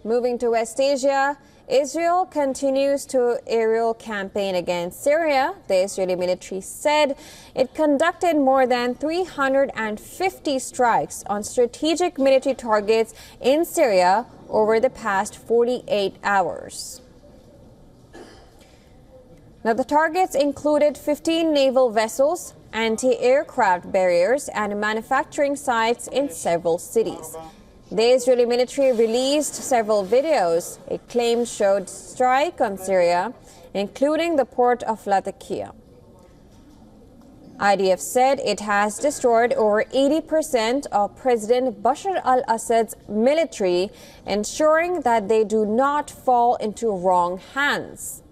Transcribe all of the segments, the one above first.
Moving to West Asia, Israel continues to aerial campaign against Syria. The Israeli military said it conducted more than 350 strikes on strategic military targets in Syria over the past 48 hours. Now, the targets included 15 naval vessels, anti-aircraft barriers, and manufacturing sites in several cities. The Israeli military released several videos it claimed showed strike on Syria, including the port of Latakia. IDF said it has destroyed over 80% of President Bashar al-Assad's military, ensuring that they do not fall into wrong hands.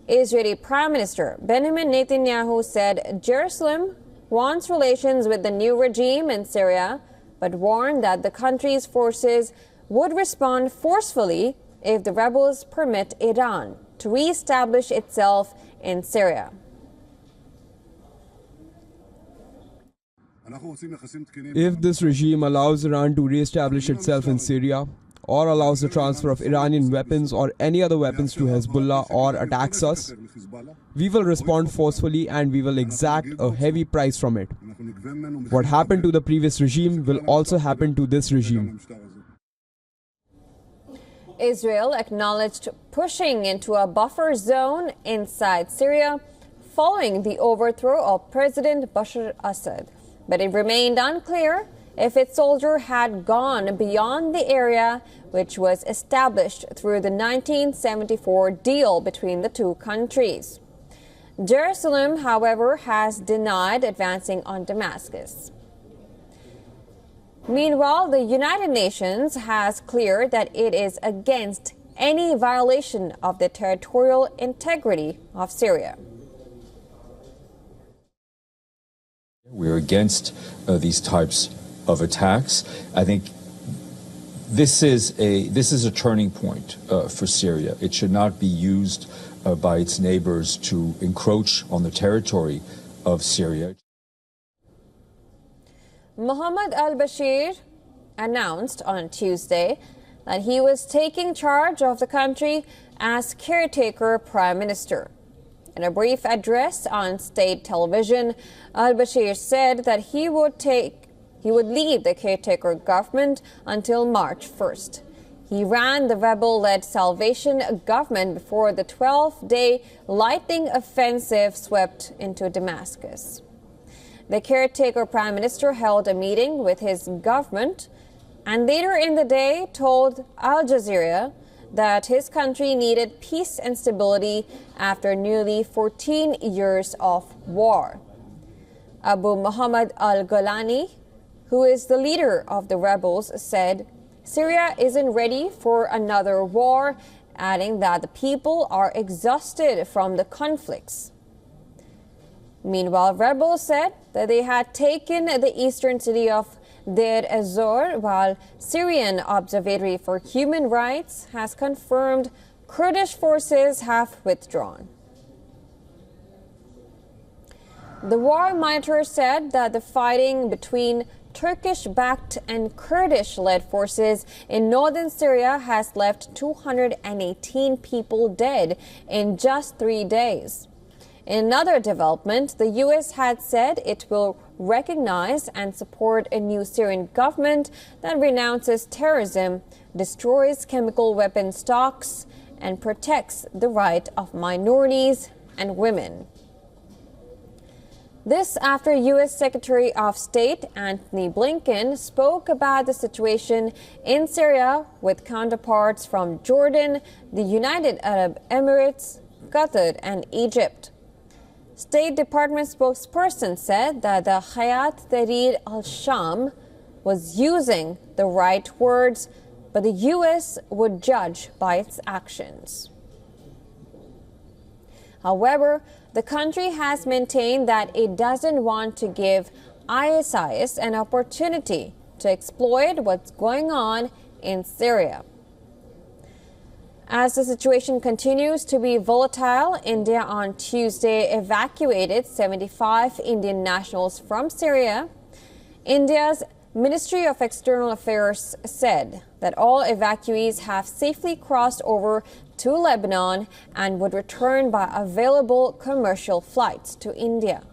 Israeli Prime Minister Benjamin Netanyahu said Jerusalem wants relations with the new regime in Syria, but warned that the country's forces would respond forcefully if the rebels permit Iran to re-establish itself in Syria. If this regime allows Iran to re-establish itself in Syria, or allows the transfer of Iranian weapons or any other weapons to Hezbollah or attacks us, we will respond forcefully and we will exact a heavy price from it. What happened to the previous regime will also happen to this regime. Israel acknowledged pushing into a buffer zone inside Syria following the overthrow of President Bashar al-Assad, but it remained unclear if its soldiers had gone beyond the area which was established through the 1974 deal between the two countries. Jerusalem, however, has denied advancing on Damascus. Meanwhile, the United Nations has cleared that it is against any violation of the territorial integrity of Syria. We're against these types of attacks. I think this is a turning point for Syria. It should not be used by its neighbors to encroach on the territory of Syria. Mohammed al-Bashir announced on Tuesday that he was taking charge of the country as caretaker prime minister. In a brief address on state television, al-Bashir said that he would lead the caretaker government until March 1st. He ran the rebel-led Salvation government before the 12-day lightning offensive swept into Damascus. The caretaker prime minister held a meeting with his government and later in the day told Al Jazeera that his country needed peace and stability after nearly 14 years of war. Abu Muhammad al-Golani, who is the leader of the rebels, said Syria isn't ready for another war, adding that the people are exhausted from the conflicts. Meanwhile, rebels said that they had taken the eastern city of Deir ez-Zor, while Syrian Observatory for Human Rights has confirmed Kurdish forces have withdrawn. The War Monitor said that the fighting between Turkish-backed and Kurdish-led forces in northern Syria has left 218 people dead in just 3 days. In another development, the U.S. had said it will recognize and support a new Syrian government that renounces terrorism, destroys chemical weapon stocks, and protects the right of minorities and women. This after U.S. Secretary of State Antony Blinken spoke about the situation in Syria with counterparts from Jordan, the United Arab Emirates, Qatar, and Egypt. State Department spokesperson said that the Hayat Tahrir al-Sham was using the right words, but the U.S. would judge by its actions. However, the country has maintained that it doesn't want to give ISIS an opportunity to exploit what's going on in Syria. As the situation continues to be volatile, India on Tuesday evacuated 75 Indian nationals from Syria. India's Ministry of External Affairs said that all evacuees have safely crossed over to Lebanon and would return by available commercial flights to India.